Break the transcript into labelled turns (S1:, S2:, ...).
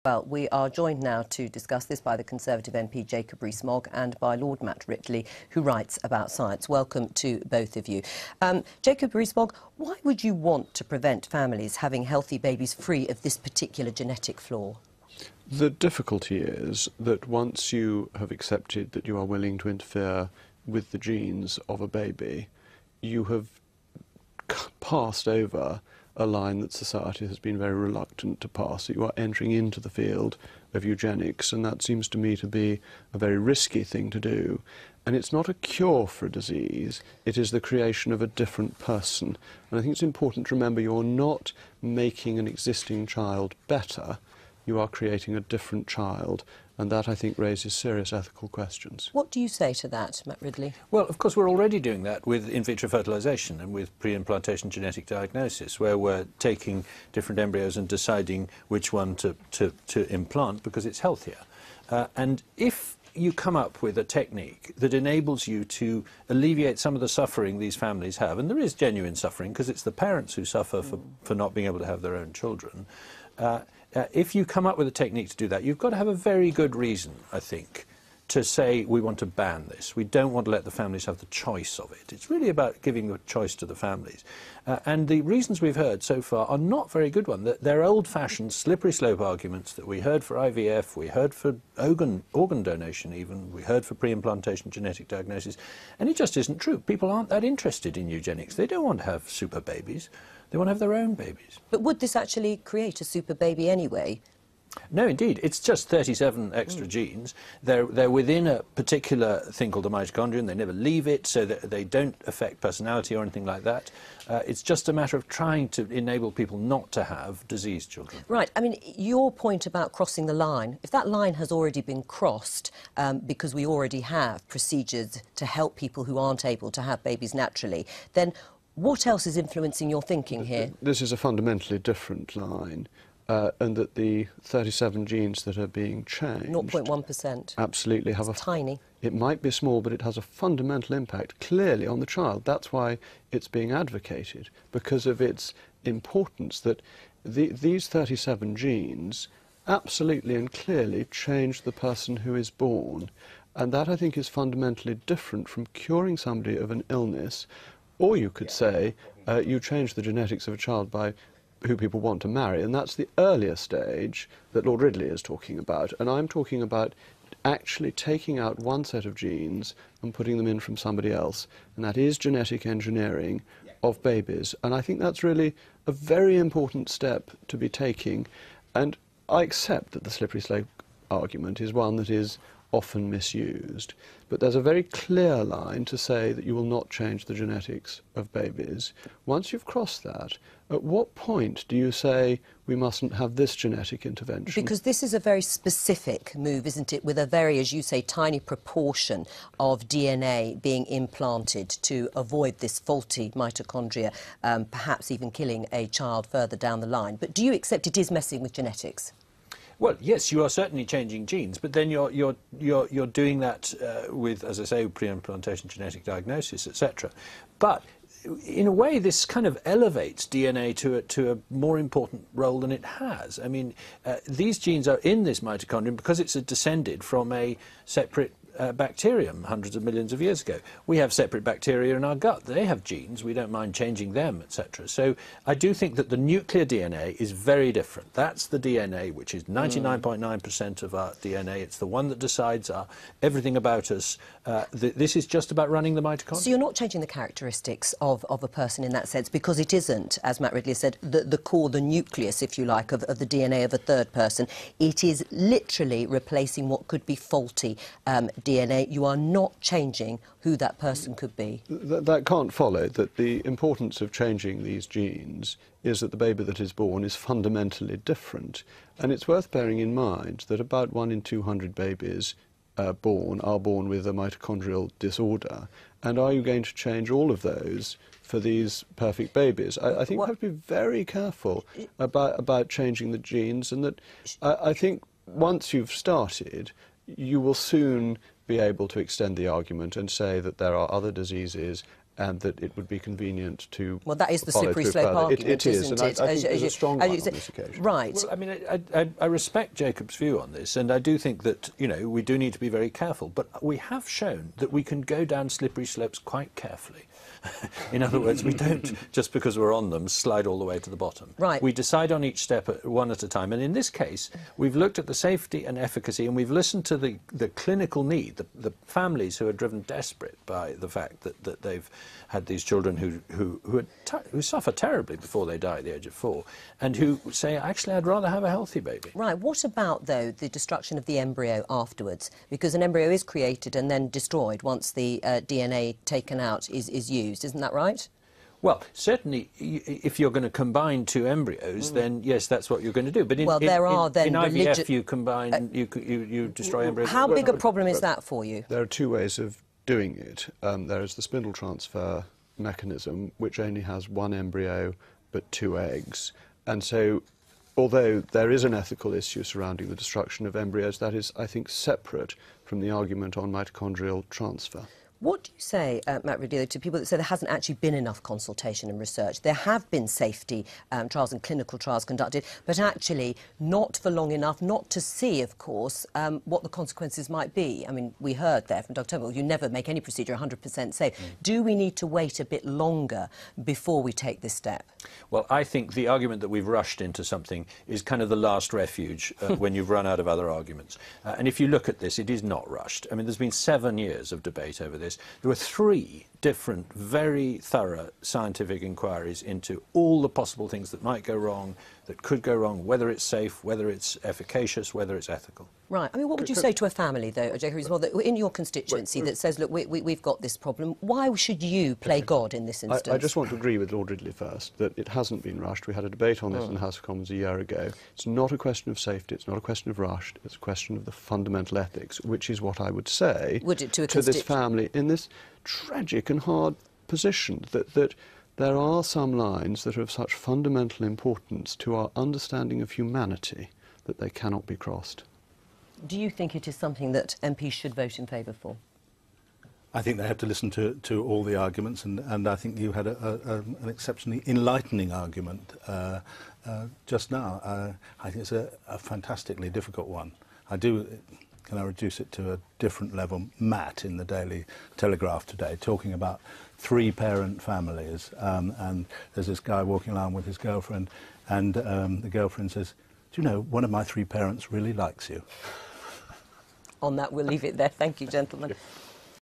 S1: Well, we are joined now to discuss this by the Conservative MP Jacob Rees-Mogg and by Lord Matt Ridley, who writes about science. Welcome to both of you. Jacob Rees-Mogg, why would you want to prevent families having healthy babies free of this particular genetic flaw?
S2: The difficulty is that once you have accepted that you are willing to interfere with the genes of a baby, you have passed over a line that society has been very reluctant to pass. You are entering into the field of eugenics, and that seems to me to be a very risky thing to do. And it's not a cure for a disease, it is the creation of a different person. And I think it's important to remember you're not making an existing child better, you are creating a different child, and that, I think, raises serious ethical questions.
S1: What do you say to that, Matt Ridley?
S3: Well, of course, we're already doing that with in vitro fertilisation and with pre-implantation genetic diagnosis, where we're taking different embryos and deciding which one to implant because it's healthier. And if you come up with a technique that enables you to alleviate some of the suffering these families have, and there is genuine suffering because it's the parents who suffer for not being able to have their own children, if you come up with a technique to do that, you've got to have a very good reason, I think, to say we want to ban this. We don't want to let the families have the choice of it. It's really about giving the choice to the families. And the reasons we've heard so far are not very good ones. They're old-fashioned, slippery slope arguments that we heard for IVF, we heard for organ donation even, we heard for pre-implantation genetic diagnosis, and it just isn't true. People aren't that interested in eugenics. They don't want to have super babies. They want to have their own babies.
S1: But would this actually create a super baby anyway?
S3: No, indeed. It's just 37 extra genes. They're within a particular thing called the mitochondrion. They never leave it, so that they don't affect personality or anything like that. It's just a matter of trying to enable people not to have diseased children.
S1: Right. I mean, your point about crossing the line, if that line has already been crossed because we already have procedures to help people who aren't able to have babies naturally, then what else is influencing your thinking here?
S2: This is a fundamentally different line. And that the 37 genes that are being changed...
S1: 0.1%.
S2: Absolutely have
S1: it's tiny.
S2: It might be small, but it has a fundamental impact, clearly, on the child. That's why it's being advocated, because of its importance, that these 37 genes absolutely and clearly change the person who is born. And that, I think, is fundamentally different from curing somebody of an illness, or you could say you change the genetics of a child by who people want to marry, and that's the earlier stage that Lord Ridley is talking about. And I'm talking about actually taking out one set of genes and putting them in from somebody else, and that is genetic engineering of babies. And I think that's really a very important step to be taking, and I accept that the slippery slope argument is one that is often misused, but there's a very clear line to say that you will not change the genetics of babies. Once you've crossed that, at what point do you say we mustn't have this genetic intervention?
S1: Because this is a very specific move, isn't it, with a very, as you say, tiny proportion of DNA being implanted to avoid this faulty mitochondria, perhaps even killing a child further down the line. But do you accept it is messing with genetics?
S3: Well, yes, you are certainly changing genes, but then you're doing that with, as I say, pre-implantation genetic diagnosis, etc. But in a way, this kind of elevates DNA to a more important role than it has. I mean, these genes are in this mitochondrion because it's descended from a separate bacterium hundreds of millions of years ago. We have separate bacteria in our gut. They have genes. We don't mind changing them, etc. So I do think that the nuclear DNA is very different. That's the DNA, which is 99.9% of our DNA. It's the one that decides everything about us. This is just about running the mitochondria.
S1: So you're not changing the characteristics of a person in that sense, because it isn't, as Matt Ridley said, the core, the nucleus, if you like, of the DNA of a third person. It is literally replacing what could be faulty DNA. You are not changing who that person could be.
S2: That can't follow, that the importance of changing these genes is that the baby that is born is fundamentally different. And it's worth bearing in mind that about 1 in 200 babies are born with a mitochondrial disorder. And are you going to change all of those for these perfect babies? I think we have to be very careful about changing the genes, and that I think once you've started, you will soon be able to extend the argument and say that there are other diseases and that it would be convenient to
S1: Well, that is the
S2: follow
S1: slippery
S2: through
S1: slope
S2: further.
S1: argument,
S2: It is,
S1: isn't
S2: and
S1: it?
S2: I think there's a strong one on
S1: say,
S2: this occasion.
S1: right.
S3: Well, I mean, I respect Jacob's view on this, and I do think that, you know, we do need to be very careful, but we have shown that we can go down slippery slopes quite carefully. In other words, we don't, just because we're on them, slide all the way to the bottom.
S1: Right.
S3: We decide on each step one at a time, and in this case, we've looked at the safety and efficacy, and we've listened to the clinical need, the families who are driven desperate by the fact that they've had these children who suffer terribly before they die at the age of 4, and who say, actually, I'd rather have a healthy baby.
S1: Right. What about, though, the destruction of the embryo afterwards? Because an embryo is created and then destroyed once the DNA taken out is used. Isn't that right?
S3: Well, certainly, if you're going to combine 2 embryos, then yes, that's what you're going to do. But in IVF, you combine, you destroy embryos.
S1: How big a problem is that for you?
S2: There are 2 ways of doing it. There is the spindle transfer mechanism, which only has 1 embryo but 2 eggs, and so although there is an ethical issue surrounding the destruction of embryos, that is, I think, separate from the argument on mitochondrial transfer.
S1: What do you say, Matt Ridley, to people that say there hasn't actually been enough consultation and research? There have been safety trials and clinical trials conducted, but actually not for long enough, not to see, of course, what the consequences might be. I mean, we heard there from Dr. Turnbull, you never make any procedure 100% safe. Do we need to wait a bit longer before we take this step?
S3: Well, I think the argument that we've rushed into something is kind of the last refuge when you've run out of other arguments. And if you look at this, it is not rushed. I mean, there's been 7 years of debate over this. There were 3 different, very thorough scientific inquiries into all the possible things that might go wrong, that could go wrong, whether it's safe, whether it's efficacious, whether it's ethical.
S1: Right. I mean, what would you say to a family, though, Jacob Rees Mogg, in your constituency that says, look, we've got this problem. Why should you play God in this instance?
S2: I just want to agree with Lord Ridley first, that it hasn't been rushed. We had a debate on this in the House of Commons a year ago. It's not a question of safety, it's not a question of rushed, it's a question of the fundamental ethics, which is what I would say to this family in this tragic and hard position, that there are some lines that are of such fundamental importance to our understanding of humanity that they cannot be crossed.
S1: Do you think it is something that MPs should vote in favour for?
S4: I think they have to listen to all the arguments, and I think you had an exceptionally enlightening argument just now. I think it's a fantastically difficult one. Can I reduce it to a different level? Matt in the Daily Telegraph today talking about 3-parent families, and there's this guy walking along with his girlfriend, and the girlfriend says, do you know, one of my 3 parents really likes you.
S1: On that, we'll leave it there. Thank you, gentlemen.